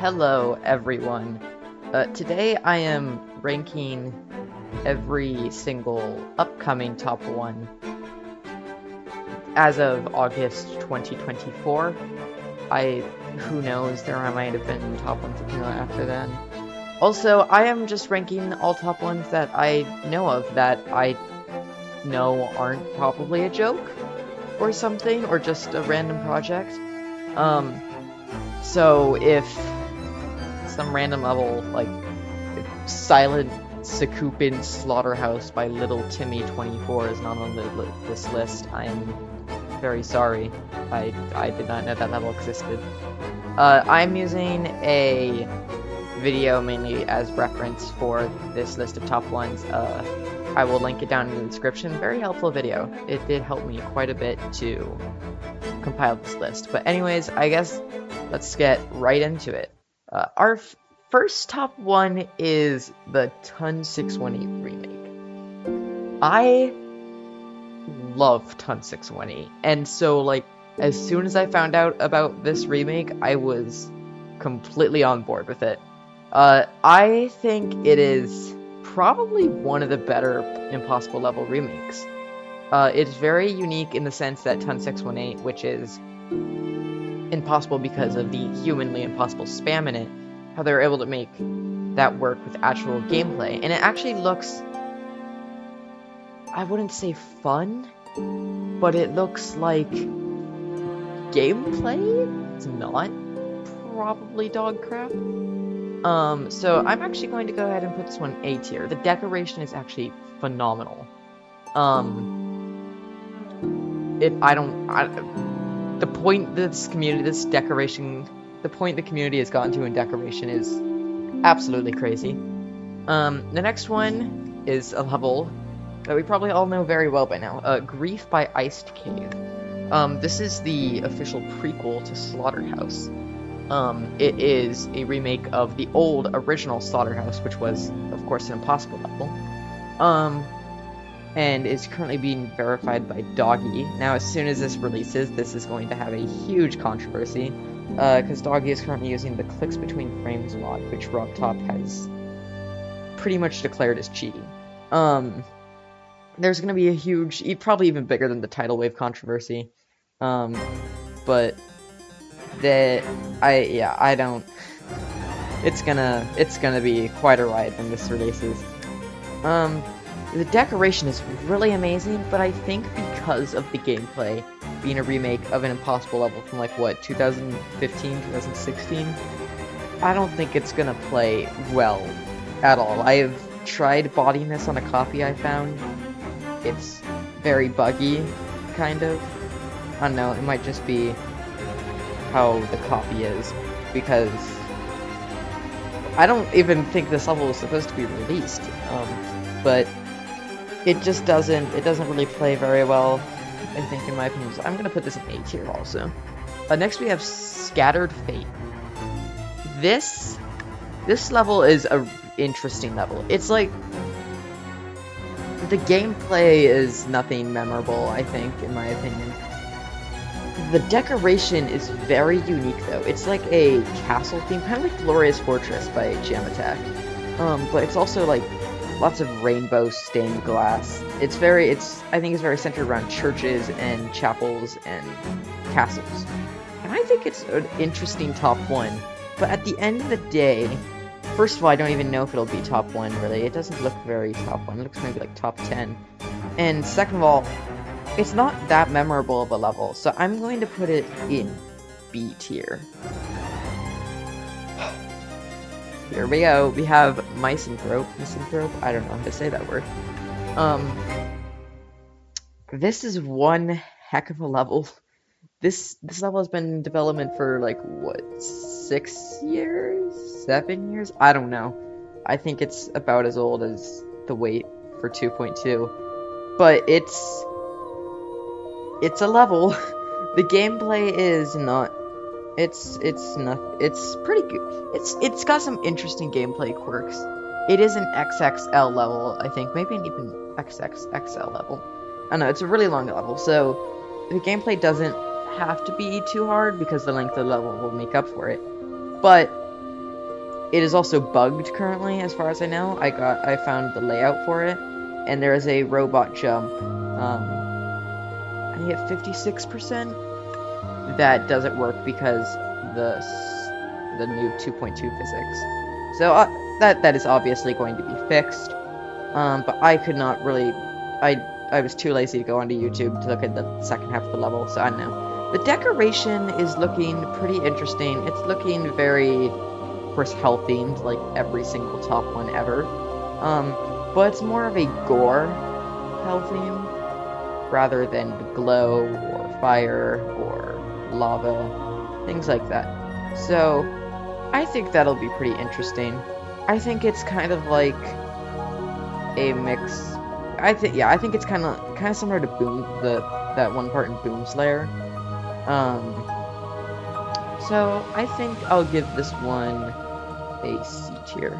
Hello, everyone. Today I am ranking every single upcoming top 1 as of August 2024. Who knows, there might have been top 1s that came out after then. Also, I am just ranking all top 1s that I know of that I know aren't probably a joke or something, or just a random project. So if some random level, like Silent Sakupin Slaughterhouse by Little Timmy 24 is not on this list, I am very sorry. I did not know that level existed. I'm using a video mainly as reference for this list of top 1s. I will link it down in the description. Very helpful video. It did help me quite a bit to compile this list. But anyways, I guess let's get right into it. Our first top 1 is the Tun 618 remake. I love Tun 618, and so like as soon as I found out about this remake, I was completely on board with it. I think it is probably one of the better impossible level remakes. It's very unique in the sense that Tun 618, which is impossible because of the humanly impossible spam in it, how they're able to make that work with actual gameplay. And it actually looks, I wouldn't say fun, but it looks like gameplay. It's not probably dog crap. So I'm actually going to go ahead and put this one A tier. The decoration is actually phenomenal. The point the community has gotten to in decoration is absolutely crazy. The next one is a level that we probably all know very well by now, Grief by Iced Cave. This is the official prequel to Slaughterhouse. It is a remake of the old original Slaughterhouse, which was, of course, an impossible level. And is currently being verified by Doggy. Now, as soon as this releases, this is going to have a huge controversy, because Doggy is currently using the clicks between frames mod, which RobTop has pretty much declared as cheating. There's going to be a huge, probably even bigger than the tidal wave controversy, but it's gonna be quite a ride when this releases. The decoration is really amazing, but I think because of the gameplay being a remake of an impossible level from like what, 2015, 2016, I don't think it's gonna play well at all. I have tried bodying this on a copy I found. It's very buggy, kind of. I don't know, it might just be how the copy is, because I don't even think this level was supposed to be released, but it just doesn't really play very well, I think, in my opinion. So I'm gonna put this in A tier also. Next we have Scattered Fate. This level is a interesting level. It's like, the gameplay is nothing memorable, I think, in my opinion. The decoration is very unique, though. It's like a castle theme, kind of like Glorious Fortress by Jam Attack. But it's also like lots of rainbow stained glass. I think it's very centered around churches and chapels and castles. And I think it's an interesting top 1. But at the end of the day, first of all, I don't even know if it'll be top 1, really. It doesn't look very top 1. It looks maybe like top 10. And second of all, it's not that memorable of a level, so I'm going to put it in B tier. Here we go. We have Misanthrope. I don't know how to say that word. This is one heck of a level. This level has been in development for like what, 6 years? 7 years? I don't know. I think it's about as old as the wait for 2.2. But it's a level. The gameplay is not. It's pretty good. It's got some interesting gameplay quirks. It is an XXL level, I think, maybe an even XXXL level. I don't know, it's a really long level, so the gameplay doesn't have to be too hard because the length of the level will make up for it. But It is also bugged currently, as far as I know. I found the layout for it, and there is a robot jump. I hit 56%. That doesn't work because the new 2.2 physics. So that is obviously going to be fixed. But I could not really. I was too lazy to go onto YouTube to look at the second half of the level, so I don't know. The decoration is looking pretty interesting. It's looking very, of course, hell-themed, like every single top one ever. But it's more of a gore hell theme, rather than glow, or fire, or lava, things like that. So, I think that'll be pretty interesting. I think it's kind of like a mix. I think it's kind of similar to that one part in Boomslayer. So I think I'll give this one a C tier.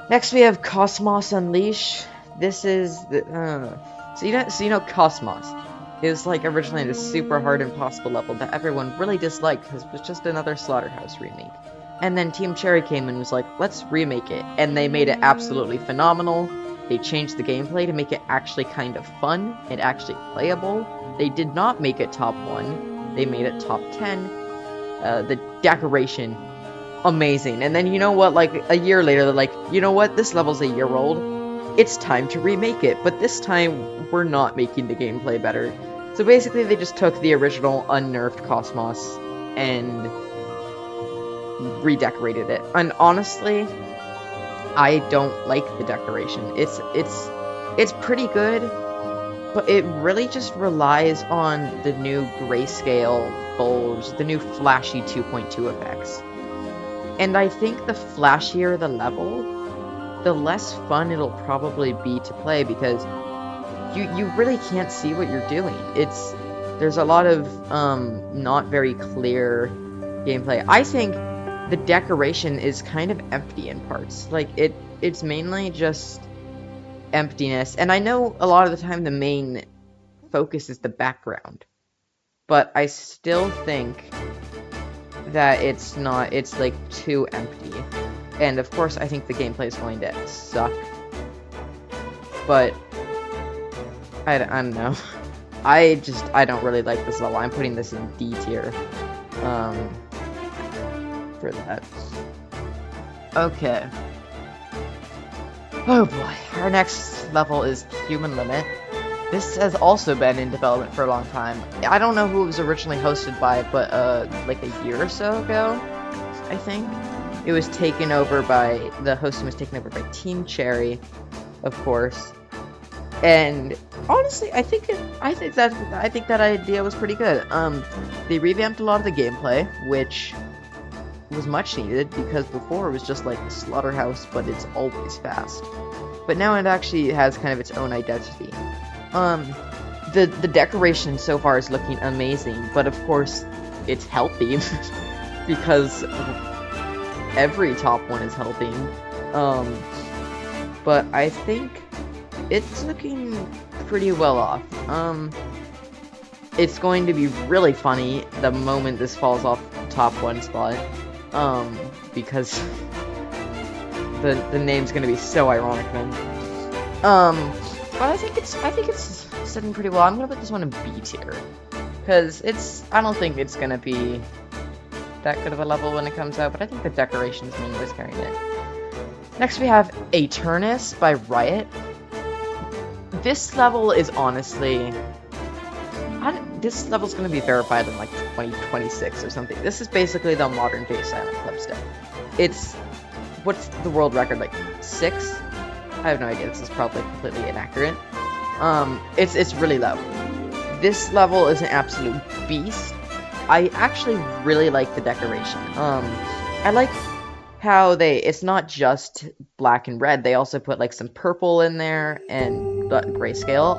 Next we have Kocmoc Unleashed. This is the so you know Kocmoc. It was like originally this super hard impossible level that everyone really disliked because it was just another Slaughterhouse remake. And then Team Cherry came and was like, let's remake it. And they made it absolutely phenomenal. They changed the gameplay to make it actually kind of fun and actually playable. They did not make it top 1. They made it top 10. The decoration, amazing. And then you know what, like a year later, they're like, you know what, this level's a year old. It's time to remake it. But this time, we're not making the gameplay better. So basically, they just took the original unnerfed Kocmoc and redecorated it. And honestly, I don't like the decoration. It's pretty good, but it really just relies on the new grayscale bulge, the new flashy 2.2 effects. And I think the flashier the level, the less fun it'll probably be to play, because you really can't see what you're doing. There's a lot of not very clear gameplay. I think the decoration is kind of empty in parts. Like, it's mainly just emptiness. And I know a lot of the time the main focus is the background. But I still think that it's like too empty. And of course I think the gameplay is going to suck. But I don't know. I don't really like this level. I'm putting this in D tier. For that. Okay. Oh boy. Our next level is Human Limit. This has also been in development for a long time. I don't know who it was originally hosted by, but like a year or so ago, I think. It was taken over by, the hosting was taken over by Team Cherry, of course. And honestly, I think that idea was pretty good. They revamped a lot of the gameplay, which was much needed, because before it was just like the Slaughterhouse, but it's always fast. But now it actually has kind of its own identity. The decoration so far is looking amazing, but of course it's healthy because every top one is healthy. But I think it's looking pretty well off. It's going to be really funny the moment this falls off the top 1 spot. Because the name's gonna be so ironic then. But I think it's sitting pretty well. I'm gonna put this one in B tier, because I don't think it's gonna be that good of a level when it comes out, but I think the decoration's mainly what's carrying it. Next we have Eternus by Riot. This level is honestly, this level's gonna be verified in like 2026 or something. This is basically the modern day Silent Clubstep. It's, what's the world record, like 6? I have no idea, this is probably completely inaccurate. It's really low. This level is an absolute beast. I actually really like the decoration. I like how it's not just black and red, they also put like some purple in there and grayscale.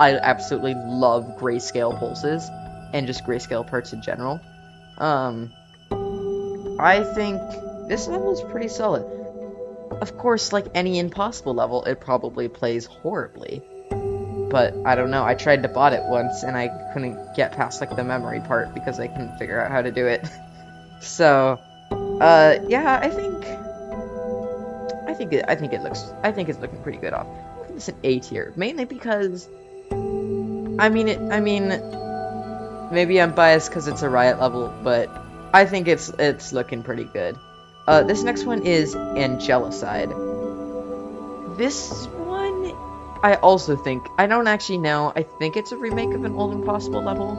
I absolutely love grayscale pulses and just grayscale parts in general. I think this level is pretty solid. Of course, like any impossible level, it probably plays horribly. But I don't know, I tried to bot it once and I couldn't get past like the memory part because I couldn't figure out how to do it. So Yeah, I think it's looking pretty good off. It's an A tier, mainly because, I mean, maybe I'm biased because it's a Riot level, but I think it's looking pretty good. This next one is Angelicide. This one, I also think, I don't actually know, I think it's a remake of an old Impossible level.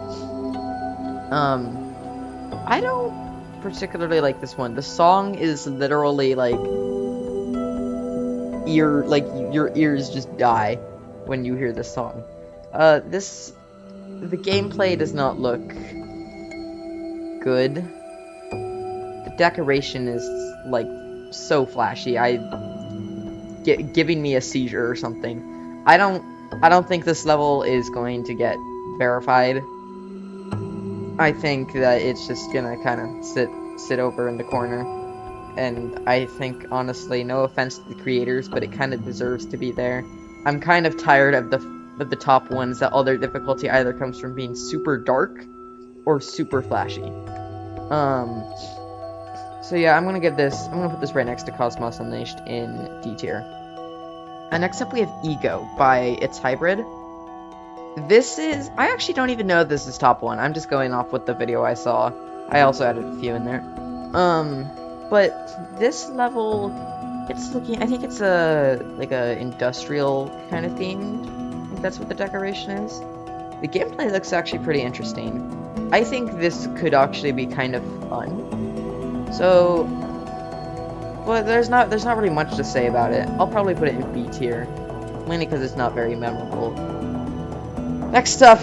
I don't particularly like this one. The song is literally like your ears just die when you hear this song. The gameplay does not look good. The decoration is like so flashy. Giving me a seizure or something. I don't think this level is going to get verified. I think that it's just gonna kind of sit over in the corner. And I think, honestly, no offense to the creators, but it kind of deserves to be there. I'm kind of tired of the top ones that all their difficulty either comes from being super dark or super flashy. So yeah, I'm gonna put this right next to Kocmoc Unleashed in D tier. And next up we have Ego by Its Hybrid. This is, I actually don't even know if this is top one. I'm just going off with the video I saw. I also added a few in there. But this level, it's looking, I think it's like a industrial kind of themed. I think that's what the decoration is. The gameplay looks actually pretty interesting. I think this could actually be kind of fun. So, well, there's not really much to say about it. I'll probably put it in B tier, mainly because it's not very memorable. Next up,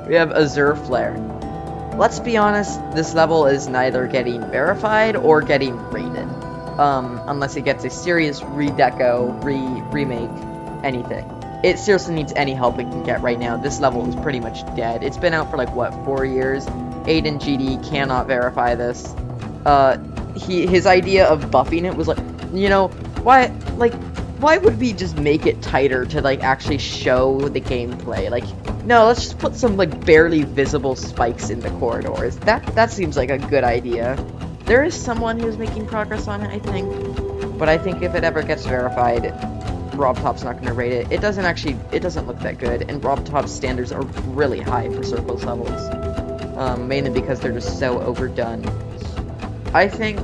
we have Azure Flare. Let's be honest, this level is neither getting verified or getting rated. Unless it gets a serious redeco, remake, anything. It seriously needs any help it can get right now. This level is pretty much dead. It's been out for like, what, 4 years? Aiden GD cannot verify this. His idea of buffing it was like, you know, why would we just make it tighter to, like, actually show the gameplay? Like, no, let's just put some, like, barely visible spikes in the corridors. That seems like a good idea. There is someone who's making progress on it, I think. But I think if it ever gets verified, RobTop's not going to rate it. It doesn't look that good, and RobTop's standards are really high for Circles levels. Mainly because they're just so overdone. I think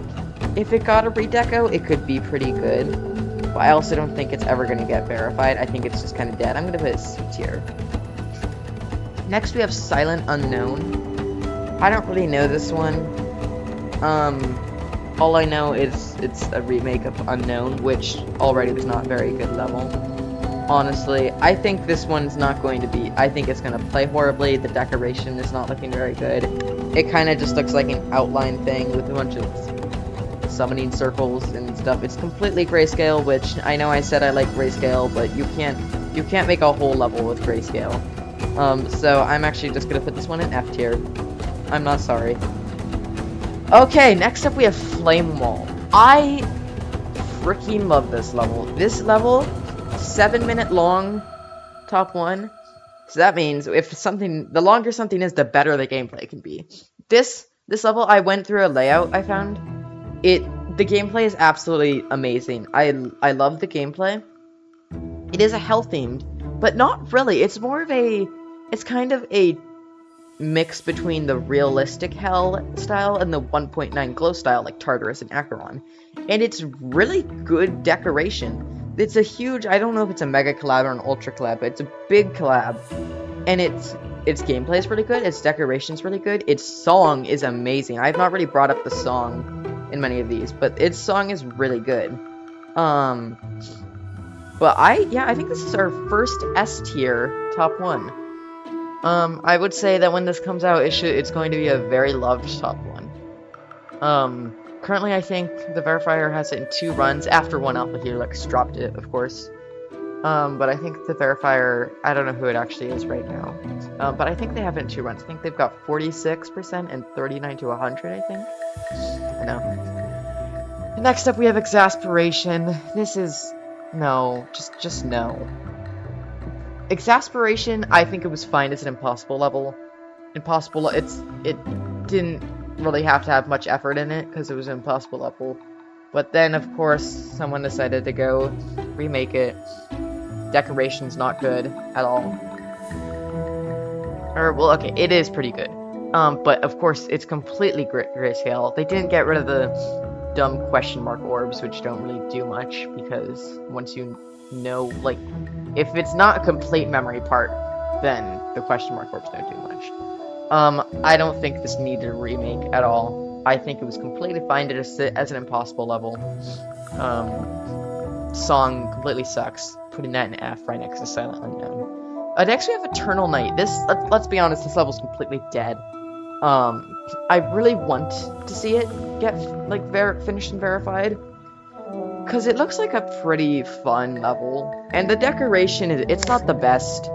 if it got a redeco, it could be pretty good. But I also don't think it's ever going to get verified. I think it's just kind of dead. I'm going to put it C tier. Next, we have Silent Unknown. I don't really know this one. All I know is it's a remake of Unknown, which already was not a very good level. Honestly, I think this one's not going to be... I think it's going to play horribly. The decoration is not looking very good. It kind of just looks like an outline thing with a bunch of summoning circles and stuff. It's completely grayscale, which I know I said I like grayscale, but you can't make a whole level with grayscale. So I'm actually just gonna put this one in F tier. I'm not sorry. Okay, next up we have Flame Wall. I freaking love this level. This level, 7-minute long, top one. So that means the longer something is, the better the gameplay can be. This level, I went through a layout I found. The gameplay is absolutely amazing. I love the gameplay. It is a hell themed, but not really. It's kind of a mix between the realistic hell style and the 1.9 glow style, like Tartarus and Acheron. And it's really good decoration. It's a huge, I don't know if it's a mega collab or an ultra collab, but it's a big collab. And its gameplay is really good, its decoration is really good, its song is amazing. I've not really brought up the song in many of these, but its song is really good. But I think this is our first S tier top one. I would say that when this comes out, it's going to be a very loved top one. Currently I think the verifier has it in 2 runs, after one Alpha Helix dropped it, of course. But I think the verifier, I don't know who it actually is right now. But I think they have it in 2 runs. I think they've got 46% and 39 to 100, I think. I know. Next up we have Exasperation. This is... no. Just no. Exasperation, I think it was fine as an impossible level. It didn't really have to have much effort in it because it was an impossible level. But then, of course, someone decided to go remake it. Decoration's not good at all. Or, well, okay, it is pretty good. But of course, it's completely grayscale. They didn't get rid of the dumb question mark orbs, which don't really do much, because once you know, like, if it's not a complete memory part, then the question mark orbs don't do much. I don't think this needed a remake at all. I think it was completely fine to just sit as an impossible level. Song completely sucks. Putting that in F right next to Silent Unknown. Next we have Eternal Night. This, let's be honest, this level's completely dead. I really want to see it get, like, finished and verified. Because it looks like a pretty fun level. And the decoration, it's not the best.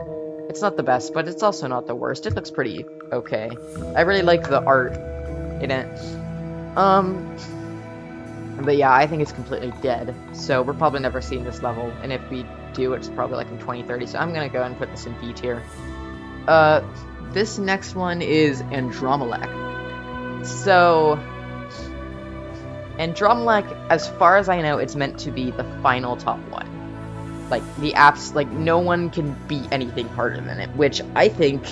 It's not the best, but it's also not the worst. It looks pretty okay. I really like the art in it. But yeah, I think it's completely dead. So we're probably never seeing this level. And if we do, it's probably like in 2030. So I'm gonna go and put this in B tier. This next one is Andromelech. So Andromelech, as far as I know, it's meant to be the final top one. Like, the apps, like, no one can beat anything harder than it, which I think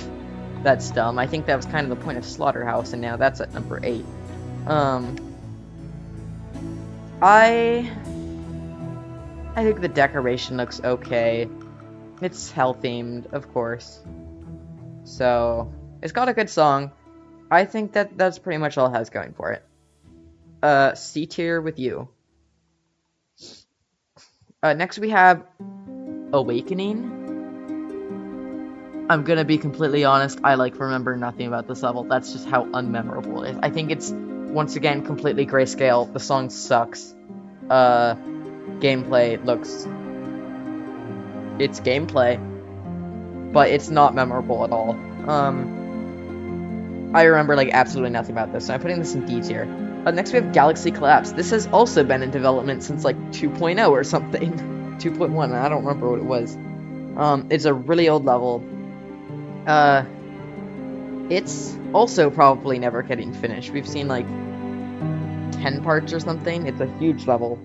that's dumb. I think that was kind of the point of Slaughterhouse, and now that's at number 8. I think the decoration looks okay. It's hell-themed, of course. So, it's got a good song. I think that's pretty much all it has going for it. C tier with you. Next we have Awakening. I'm gonna be completely honest, I remember nothing about this level. That's just how unmemorable it is. I think it's, once again, completely grayscale. The song sucks. Gameplay looks... It's gameplay, but it's not memorable at all. I remember, absolutely nothing about this, so I'm putting this in D tier. Next we have Galaxy Collapse. This has also been in development since, 2.0 or something. 2.1, I don't remember what it was. It's a really old level. It's also probably never getting finished. We've seen, 10 parts or something. It's a huge level.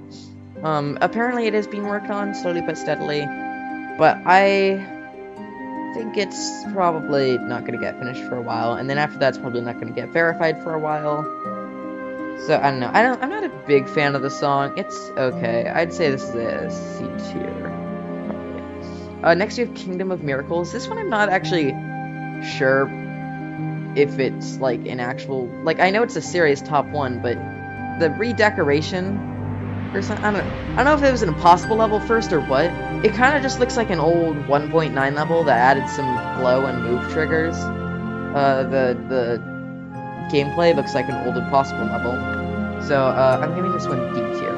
Apparently it is being worked on, slowly but steadily. But I think it's probably not going to get finished for a while. And then after that, it's probably not going to get verified for a while. So, I don't know. I'm not a big fan of the song. It's okay. I'd say this is a C tier. Probably. Next, we have Kingdom of Miracles. This one I'm not actually sure if it's, an actual... I know it's a serious top one, but the redecoration or something... I don't know if it was an impossible level first or what. It kind of just looks like an old 1.9 level that added some glow and move triggers. The gameplay looks like an old impossible level. So, I'm giving this one D tier.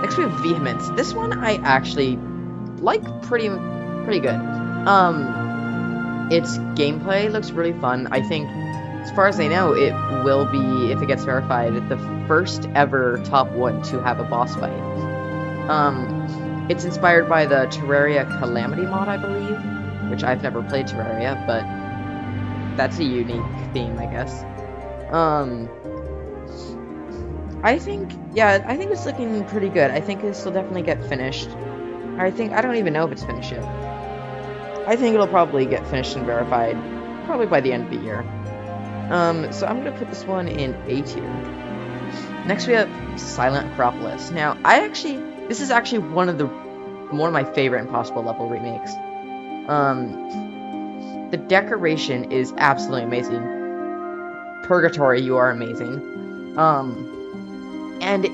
Next we have Vehemence. This one I actually like pretty good. Its gameplay looks really fun. I think, as far as I know, it will be, if it gets verified, the first ever top one to have a boss fight. It's inspired by the Terraria Calamity mod, I believe, which I've never played Terraria, but that's a unique theme, I guess. I think it's looking pretty good. I think this will definitely get finished. I don't even know if it's finished yet. I think it'll probably get finished and verified, probably by the end of the year. So I'm gonna put this one in A tier. Next we have Silent Acropolis. Now, this is actually one of my favorite Impossible level remakes. The decoration is absolutely amazing. Purgatory, you are amazing. And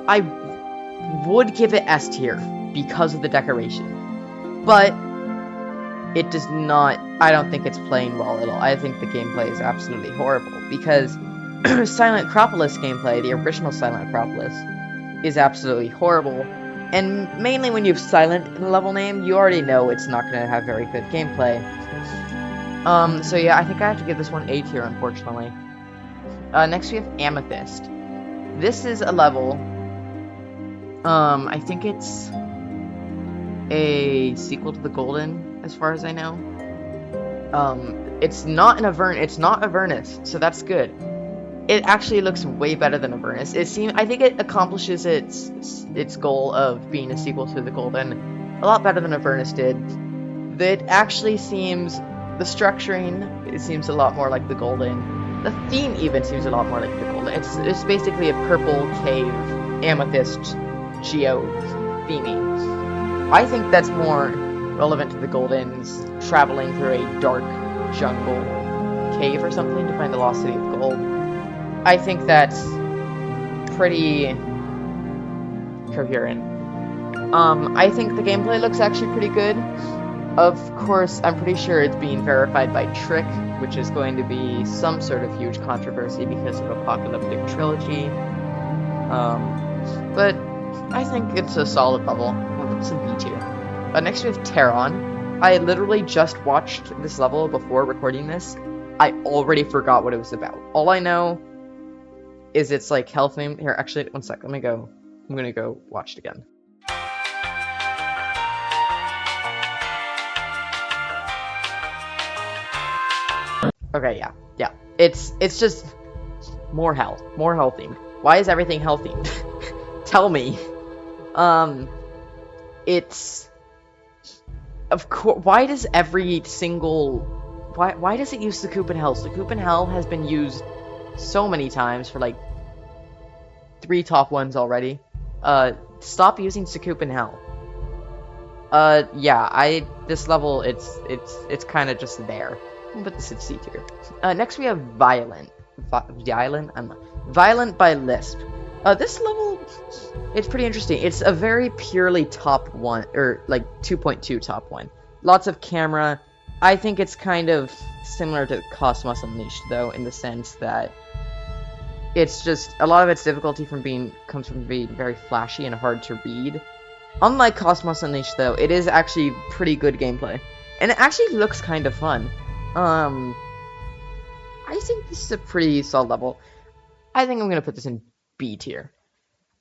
I would give it S tier because of the decoration. But it does not, I don't think it's playing well at all. I think the gameplay is absolutely horrible because Silent Acropolis gameplay, the original Silent Acropolis, is absolutely horrible. And mainly when you have Silent in the level name, you already know it's not going to have very good gameplay. So yeah, I think I have to give this one A tier, unfortunately. Next we have Amethyst. This is a level, I think it's a sequel to The Golden, as far as I know. It's not Avernus, so that's good. It actually looks way better than Avernus. I think it accomplishes its goal of being a sequel to the Golden a lot better than Avernus did. It actually seems, the structuring, it seems a lot more like the Golden. The theme even seems a lot more like the Golden. It's basically a purple cave, amethyst, geode theming. I think that's more relevant to the Golden's traveling through a dark jungle cave or something to find the lost city of gold. I think that's pretty coherent. I think the gameplay looks actually pretty good. Of course, I'm pretty sure it's being verified by Trick, which is going to be some sort of huge controversy because of Apocalyptic Trilogy. But I think it's a solid level. It's a B tier. Next we have Terron. I literally just watched this level before recording this. I already forgot what it was about. All I know is it's like health name. Here, actually, one sec. I'm gonna go watch it again. Okay, yeah. It's just more hell themed. Why is everything hell themed? Tell me. It's of course. Why does every single why does it use Sakupin Hell? Sakupin Hell has been used so many times for like 3 top 1s already. Stop using Sakupin Hell. Yeah, this level it's kind of just there. But this is C tier. Next we have Violent by Lisp. This level, it's pretty interesting. It's a very purely top 1, or like 2.2 top 1. Lots of camera. I think it's kind of similar to Kocmoc Unleashed, though, in the sense that it's just, a lot of its difficulty comes from being very flashy and hard to read. Unlike Kocmoc Unleashed, though, it is actually pretty good gameplay. And it actually looks kind of fun. I think this is a pretty solid level. I think I'm gonna put this in B tier.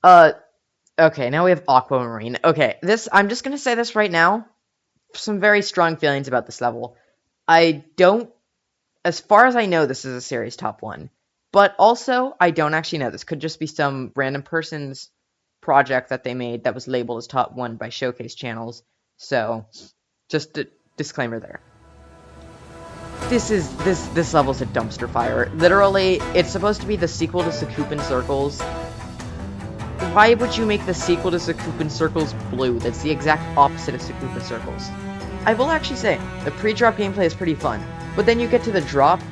Okay, now we have Aquamarine. Okay, I'm just gonna say this right now. Some very strong feelings about this level. As far as I know, this is a series top 1. But also, I don't actually know. This could just be some random person's project that they made that was labeled as top 1 by showcase channels. So, just a disclaimer there. This level's a dumpster fire. Literally, it's supposed to be the sequel to Sakupin Circles. Why would you make the sequel to Sakupin Circles blue? That's the exact opposite of Sakupin Circles. I will actually say, the pre-drop gameplay is pretty fun, but then you get to the drop,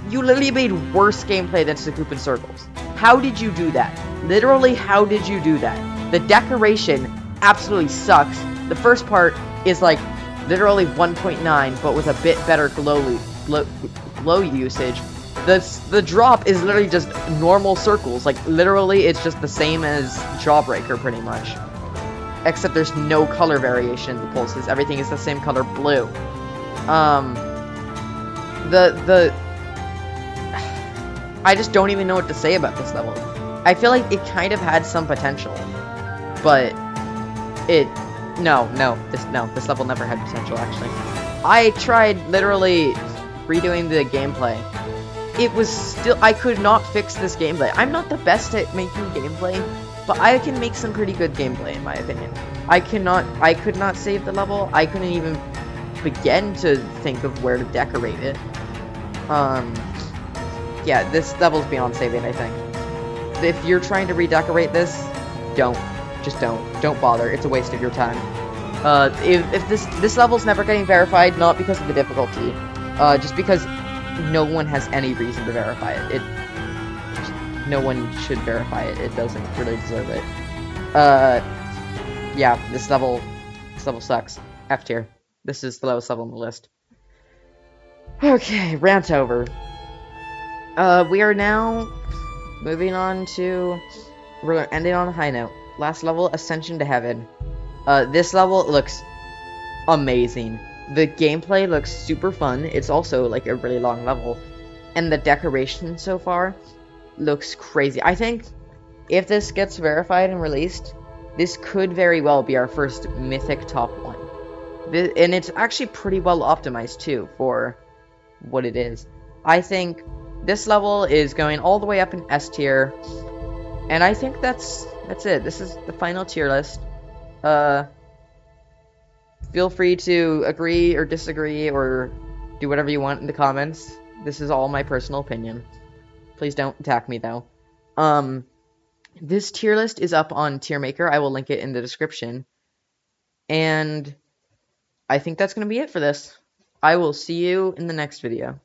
you literally made worse gameplay than Sakupin Circles. How did you do that? Literally, how did you do that? The decoration absolutely sucks. The first part is like literally 1.9, but with a bit better glow usage. The drop is literally just normal circles. Like, literally, it's just the same as Jawbreaker, pretty much. Except there's no color variation in the pulses. Everything is the same color blue. I just don't even know what to say about this level. I feel like it kind of had some potential. But this level never had potential, actually. I tried literally redoing the gameplay. It was still, I could not fix this gameplay. I'm not the best at making gameplay, but I can make some pretty good gameplay, in my opinion. I could not save the level. I couldn't even begin to think of where to decorate it. Yeah, this level's beyond saving, I think. If you're trying to redecorate this, just don't bother. It's a waste of your time. If this level's never getting verified, not because of the difficulty, just because no one has any reason to verify it. No one should verify it. It doesn't really deserve it. Yeah, this level sucks. F tier. This is the lowest level on the list. Okay, rant over. We are now moving on to, we're ending on a high note. Last level, Ascension to Heaven. This level looks amazing. The gameplay looks super fun. It's also like a really long level. And the decoration so far looks crazy. I think if this gets verified and released, this could very well be our first Mythic top 1. And it's actually pretty well optimized too for what it is. I think this level is going all the way up in S tier, and I think that's it. This is the final tier list. Feel free to agree or disagree or do whatever you want in the comments. This is all my personal opinion. Please don't attack me though. This tier list is up on Tiermaker. I will link it in the description. And I think that's going to be it for this. I will see you in the next video.